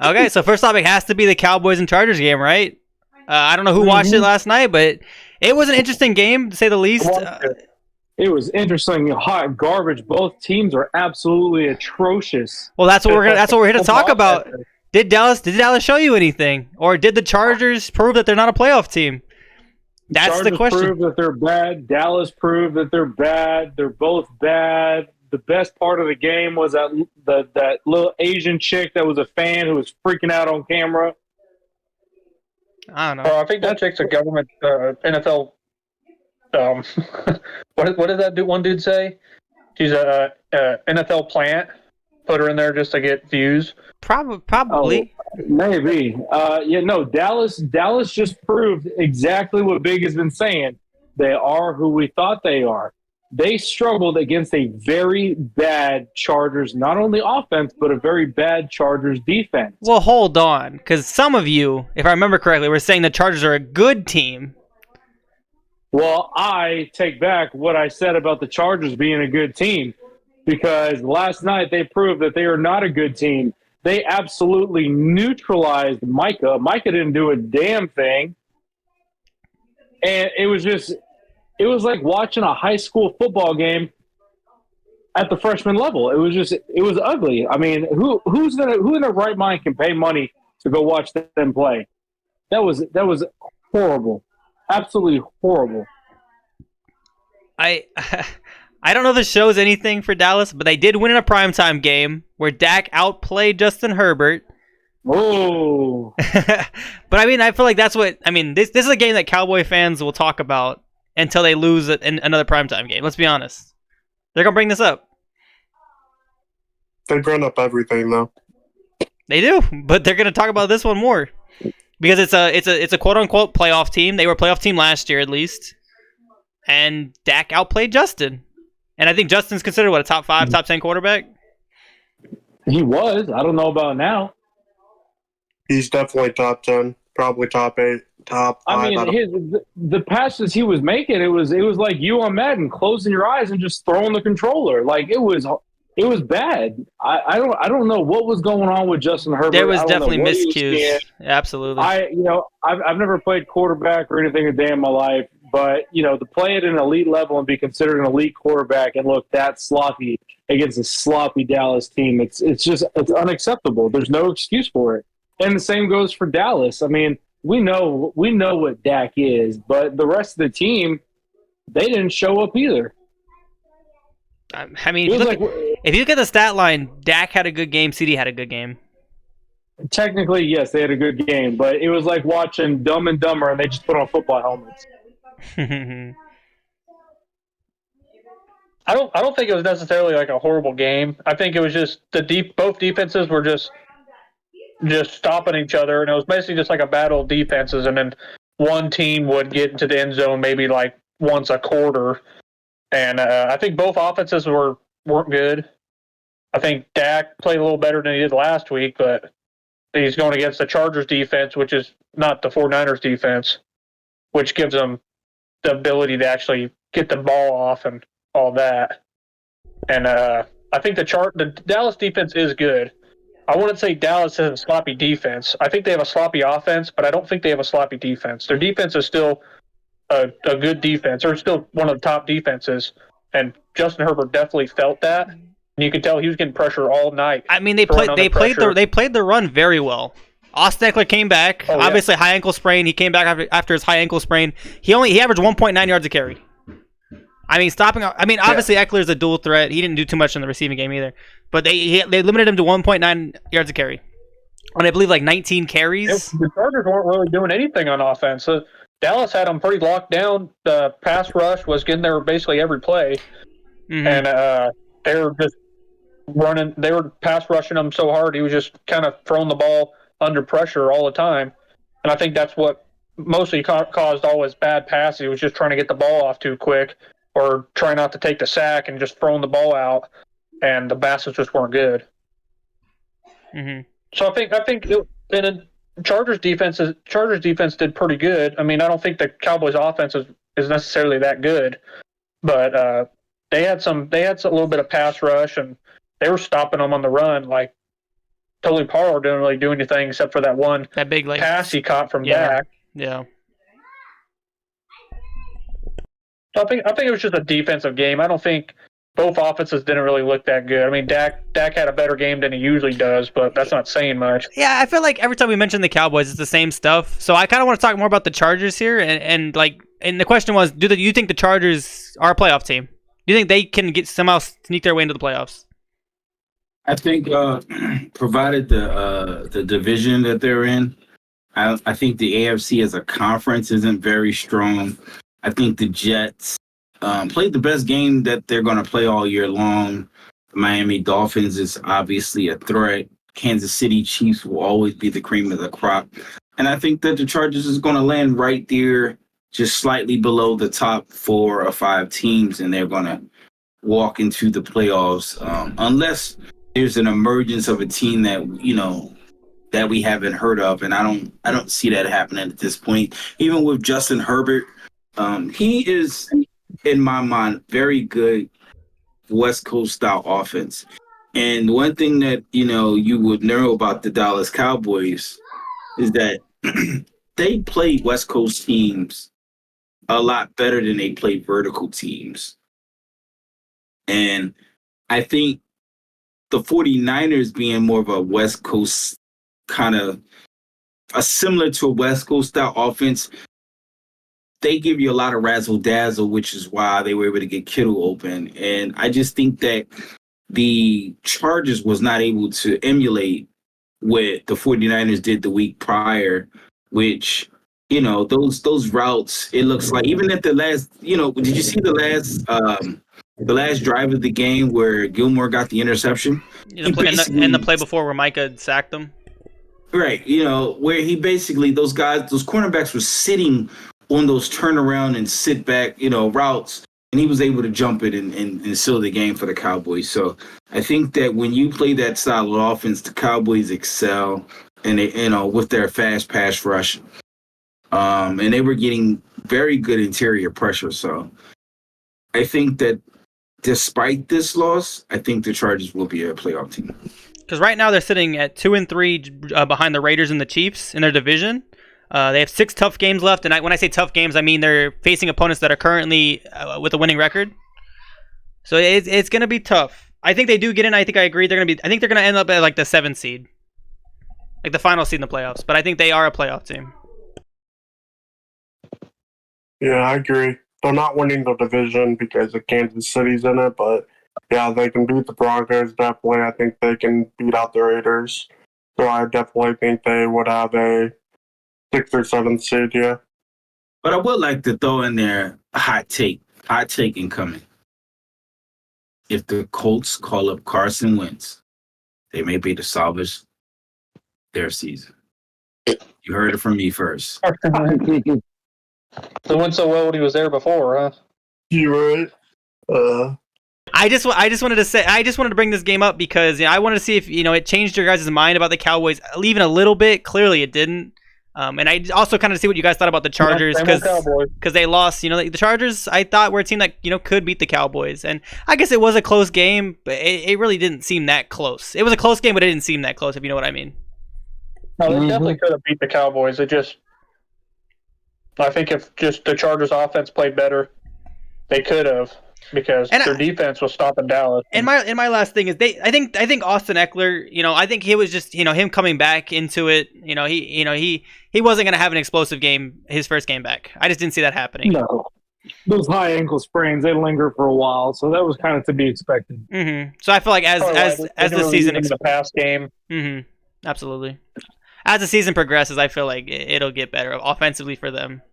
Okay, so first topic has to be the Cowboys and Chargers game, right? I don't know who watched it last night, but it was an interesting game to say the least. It was interesting, hot garbage. Both teams are absolutely atrocious. Well, that's what we're here to talk about. Did Dallas show you anything, or did the Chargers prove that they're not a playoff team? That's Chargers the question. Proved that they're bad. Dallas proved that they're bad. They're both bad. The best part of the game was that little Asian chick that was a fan who was freaking out on camera. I don't know. I think that chick's a government NFL. What did that one dude say? She's a NFL plant. Put her in there just to get views. Probably. Oh, maybe. Dallas just proved exactly what Big has been saying. They are who we thought they are. They struggled against a very bad Chargers, not only offense, but a very bad Chargers defense. Well, hold on, because some of you, if I remember correctly, were saying the Chargers are a good team. Well, I take back what I said about the Chargers being a good team, because last night they proved that they are not a good team. They absolutely neutralized Micah. Micah didn't do a damn thing. And it was like watching a high school football game at the freshman level. It was ugly. I mean, who in their right mind can pay money to go watch them play? That was horrible. Absolutely horrible. I don't know if this shows anything for Dallas, but they did win in a primetime game where Dak outplayed Justin Herbert. Oh. But I mean, I feel like that's what – I mean, this is a game that Cowboy fans will talk about until they lose in another primetime game. Let's be honest. They're going to bring this up. They bring up everything, though. They do, but they're going to talk about this one more. Because it's a quote-unquote playoff team. They were a playoff team last year, at least. And Dak outplayed Justin. And I think Justin's considered, a top 5, top 10 quarterback? He was. I don't know about now. He's definitely top 10, probably top 8, top 5. I mean, the passes he was making, it was like you on Madden, closing your eyes and just throwing the controller. Like, it was bad. I don't know what was going on with Justin Herbert. There was definitely miscues. Absolutely. I've never played quarterback or anything a day in my life, but to play at an elite level and be considered an elite quarterback and look that sloppy against a sloppy Dallas team, it's unacceptable. There's no excuse for it. And the same goes for Dallas. I mean, we know what Dak is, but the rest of the team, they didn't show up either. I mean, if you look at the stat line, Dak had a good game, CD had a good game. Technically, yes, they had a good game, but it was like watching Dumb and Dumber and they just put on football helmets. I don't think it was necessarily like a horrible game. I think it was just both defenses were just stopping each other, and it was basically just like a battle of defenses, and then one team would get into the end zone maybe like once a quarter. And I think both offenses weren't good. I think Dak played a little better than he did last week, but he's going against the Chargers defense, which is not the 49ers defense, which gives them the ability to actually get the ball off and all that. And I think the Dallas defense is good. I wouldn't say Dallas has a sloppy defense. I think they have a sloppy offense, but I don't think they have a sloppy defense. Their defense is still a good defense. They're still one of the top defenses, and Justin Herbert definitely felt that. And you could tell he was getting pressure all night. I mean, they played the run very well. Austin Eckler came back. Oh, yeah. Obviously, high ankle sprain. He came back after his high ankle sprain. He averaged 1.9 yards a carry. I mean, obviously Eckler's a dual threat. He didn't do too much in the receiving game either, but they limited him to 1.9 yards a carry, and I believe like 19 carries. The Chargers weren't really doing anything on offense. So Dallas had them pretty locked down. The pass rush was getting there basically every play, and they were just running. They were pass rushing him so hard he was just kind of throwing the ball under pressure all the time, and I think that's what mostly caused all his bad passes. He was just trying to get the ball off too quick, or try not to take the sack and just throwing the ball out, and the passes just weren't good. So I think Chargers defense did pretty good. I mean, I don't think the Cowboys offense is necessarily that good, but they had a little bit of pass rush, and they were stopping them on the run. Like Totally Parler didn't really do anything except for that one That big pass he caught from Yeah. Dak. Yeah. I think it was just a defensive game. I don't think both offenses didn't really look that good. I mean, Dak had a better game than he usually does, but that's not saying much. Yeah, I feel like every time we mention the Cowboys, it's the same stuff. So I kind of want to talk more about the Chargers here, and the question was, do you think the Chargers are a playoff team? Do you think they can somehow sneak their way into the playoffs? I think, provided the division that they're in, I think the AFC as a conference isn't very strong. I think the Jets played the best game that they're going to play all year long. The Miami Dolphins is obviously a threat. Kansas City Chiefs will always be the cream of the crop. And I think that the Chargers is going to land right there, just slightly below the top 4 or 5 teams, and they're going to walk into the playoffs unless there's an emergence of a team that, that we haven't heard of. And I don't see that happening at this point. Even with Justin Herbert, he is, in my mind, very good West Coast style offense. And one thing that, you would know about the Dallas Cowboys is that they play West Coast teams a lot better than they play vertical teams. And I think the 49ers being more of a West Coast kind of similar to a West Coast style offense, they give you a lot of razzle dazzle, which is why they were able to get Kittle open. And I just think that the Chargers was not able to emulate what the 49ers did the week prior, which, those routes, it looks like, even at the last, did you see the last drive of the game where Gilmore got the interception? And the play before where Micah sacked them? Right, where he basically, those cornerbacks were sitting on those turnaround and sit back, routes, and he was able to jump it and seal the game for the Cowboys. So I think that when you play that style of offense, the Cowboys excel, and they, with their fast pass rush, and they were getting very good interior pressure. So I think that despite this loss, I think the Chargers will be a playoff team. Because right now they're sitting at 2-3 behind the Raiders and the Chiefs in their division. They have 6 tough games left, and when I say tough games, I mean they're facing opponents that are currently with a winning record. So it's going to be tough. I think they do get in. I think I agree. I think they're going to end up at like the 7th seed, like the final seed in the playoffs. But I think they are a playoff team. Yeah, I agree. They're not winning the division because of Kansas City's in it, but yeah, they can beat the Broncos, definitely. I think they can beat out the Raiders. So I definitely think they would have a 6th or 7th seed, yeah. But I would like to throw in there a hot take incoming. If the Colts call up Carson Wentz, they may be to salvage their season. You heard it from me first. It went so well when he was there before, huh? You right? I just wanted to bring this game up because I wanted to see if it changed your guys' mind about the Cowboys, even a little bit. Clearly, it didn't. And I also kind of see what you guys thought about the Chargers because they lost. The Chargers I thought were a team that could beat the Cowboys, and I guess it was a close game, but it really didn't seem that close. It was a close game, but it didn't seem that close. If you know what I mean. No, they definitely could have beat the Cowboys. I think if just the Chargers offense played better, they could have, because their defense was stopping Dallas. And my last thing is I think Austin Eckler, I think he was just him coming back into it. He wasn't going to have an explosive game his first game back. I just didn't see that happening. No. Those high ankle sprains, they linger for a while, so that was kind of to be expected. Mm-hmm. So I feel like as the season the past game. Mm-hmm. Absolutely. As the season progresses, I feel like it'll get better offensively for them.